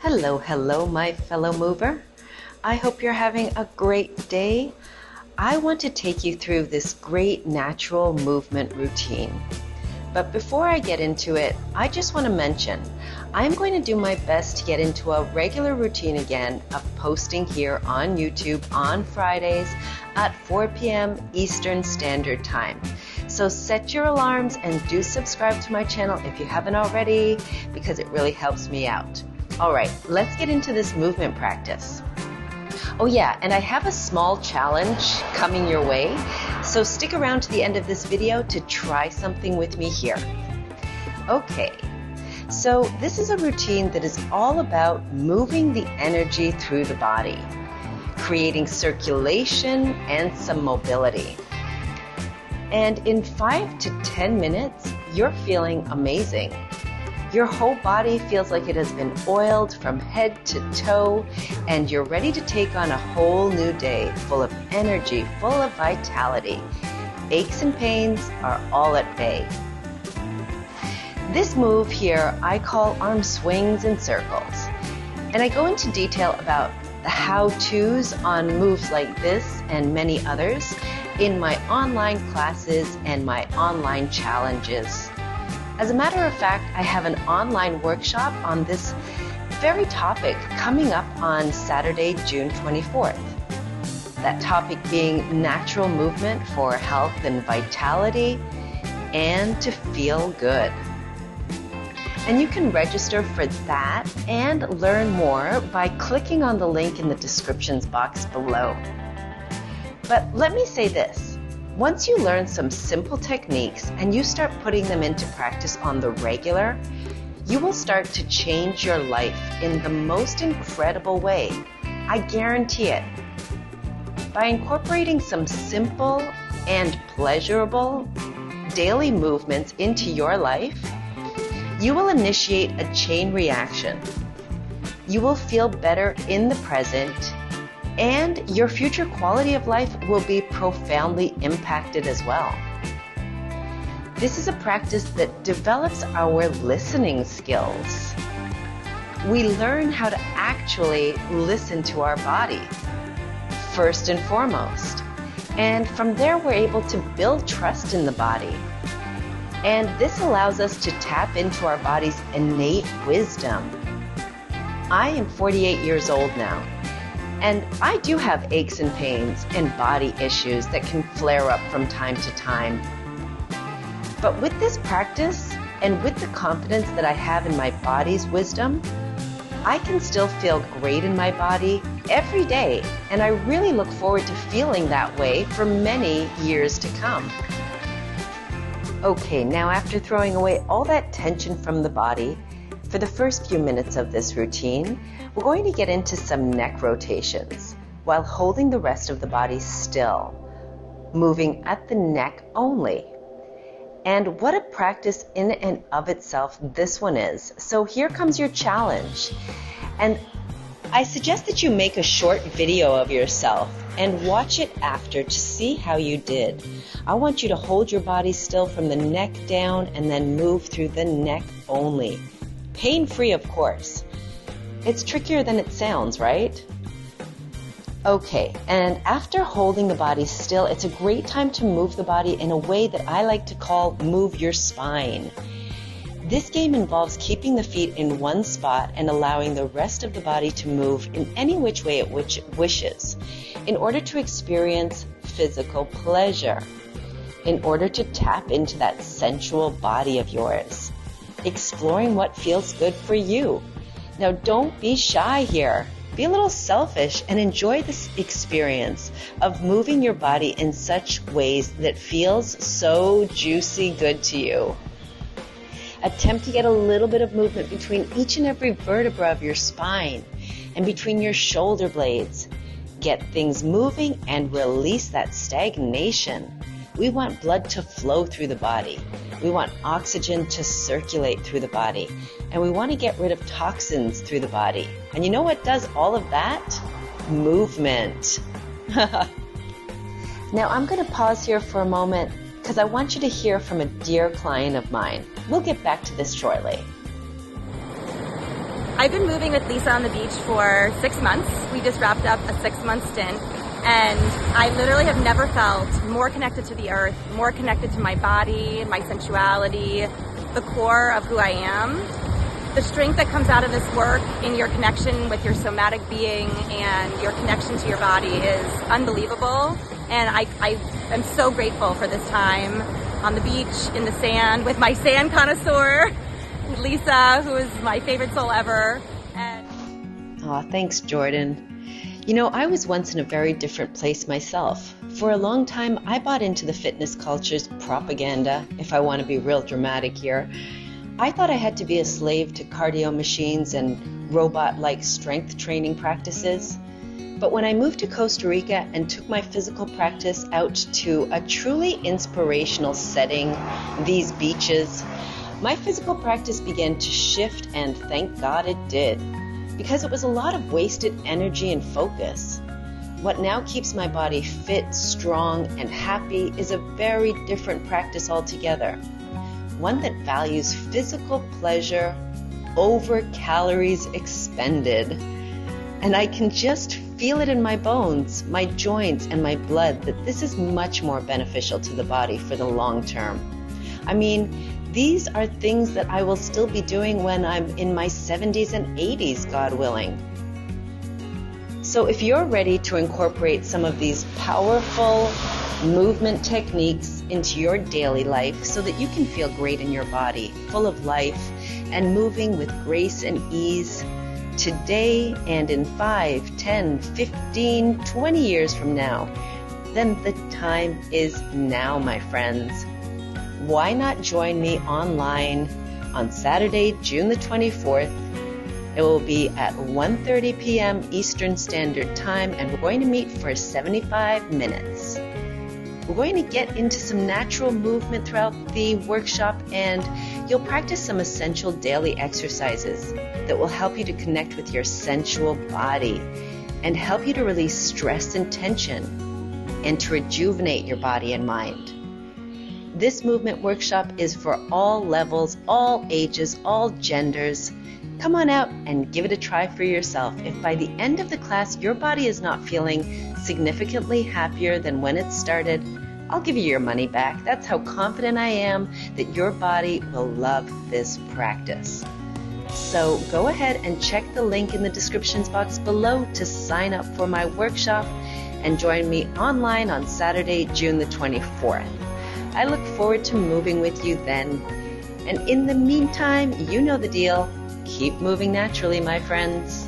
Hello, hello, my fellow mover. I hope you're having a great day. I want to take you through this great natural movement routine. But before I get into it, I just want to mention, I'm going to do my best to get into a regular routine again of posting here on YouTube on Fridays at 4 p.m. Eastern Standard Time. So set your alarms and do subscribe to my channel if you haven't already, because it really helps me out. All right, let's get into this movement practice. Oh yeah, and I have a small challenge coming your way, so stick around to the end of this video to try something with me here. Okay, so this is a routine that is all about moving the energy through the body, creating circulation and some mobility. And in 5 to 10 minutes, you're feeling amazing. Your whole body feels like it has been oiled from head to toe, and you're ready to take on a whole new day full of energy, full of vitality. Aches and pains are all at bay. This move here I call arm swings and circles, and I go into detail about the how-tos on moves like this and many others in my online classes and my online challenges. As a matter of fact, I have an online workshop on this very topic coming up on Saturday, June 24th. That topic being natural movement for health and vitality and to feel good. And you can register for that and learn more by clicking on the link in the descriptions box below. But let me say this. Once you learn some simple techniques and you start putting them into practice on the regular, you will start to change your life in the most incredible way. I guarantee it. By incorporating some simple and pleasurable daily movements into your life, you will initiate a chain reaction. You will feel better in the present, and your future quality of life will be profoundly impacted as well. This is a practice that develops our listening skills. We learn how to actually listen to our body, first and foremost. And from there, we're able to build trust in the body. And this allows us to tap into our body's innate wisdom. I am 48 years old now. And I do have aches and pains and body issues that can flare up from time to time. But with this practice and with the confidence that I have in my body's wisdom, I can still feel great in my body every day. And I really look forward to feeling that way for many years to come. Okay, now after throwing away all that tension from the body, for the first few minutes of this routine, we're going to get into some neck rotations while holding the rest of the body still, moving at the neck only. And what a practice in and of itself this one is. So here comes your challenge. And I suggest that you make a short video of yourself and watch it after to see how you did. I want you to hold your body still from the neck down and then move through the neck only. Pain-free, of course. It's trickier than it sounds, right? Okay, and after holding the body still, it's a great time to move the body in a way that I like to call move your spine. This game involves keeping the feet in one spot and allowing the rest of the body to move in any which way it wishes, in order to experience physical pleasure, in order to tap into that sensual body of yours, exploring what feels good for you. Now, don't be shy here. Be a little selfish and enjoy this experience of moving your body in such ways that feels so juicy good to you. Attempt to get a little bit of movement between each and every vertebra of your spine and between your shoulder blades. Get things moving and release that stagnation. We want blood to flow through the body. We want oxygen to circulate through the body. And we want to get rid of toxins through the body. And you know what does all of that? Movement. Now I'm going to pause here for a moment because I want you to hear from a dear client of mine. We'll get back to this shortly. I've been moving with Lisa on the beach for 6 months. We just wrapped up a 6-month stint, and I literally have never felt more connected to the earth, more connected to my body, my sensuality, the core of who I am. The strength that comes out of this work in your connection with your somatic being and your connection to your body is unbelievable. And I am so grateful for this time on the beach, in the sand, with my sand connoisseur, Lisa, who is my favorite soul ever. Aw, thanks, Jordan. You know, I was once in a very different place myself. For a long time, I bought into the fitness culture's propaganda, if I want to be real dramatic here. I thought I had to be a slave to cardio machines and robot-like strength training practices. But when I moved to Costa Rica and took my physical practice out to a truly inspirational setting, these beaches, my physical practice began to shift, and thank God it did, because it was a lot of wasted energy and focus. What now keeps my body fit, strong, and happy is a very different practice altogether. One that values physical pleasure over calories expended. And I can just feel it in my bones, my joints, and my blood that this is much more beneficial to the body for the long term. I mean, these are things that I will still be doing when I'm in my 70s and 80s, God willing. So if you're ready to incorporate some of these powerful movement techniques into your daily life so that you can feel great in your body, full of life, and moving with grace and ease today and in 5, 10, 15, 20 years from now, then the time is now, my friends. Why not join me online on Saturday, June the 24th? It will be at 1:30 p.m. Eastern Standard Time, and we're going to meet for 75 minutes. We're going to get into some natural movement throughout the workshop, and you'll practice some essential daily exercises that will help you to connect with your sensual body and help you to release stress and tension and to rejuvenate your body and mind. This movement workshop is for all levels, all ages, all genders. Come on out and give it a try for yourself. If by the end of the class your body is not feeling significantly happier than when it started, I'll give you your money back. That's how confident I am that your body will love this practice. So go ahead and check the link in the descriptions box below to sign up for my workshop and join me online on Saturday, June the 24th. I look forward to moving with you then. And in the meantime, you know the deal. Keep moving naturally, my friends.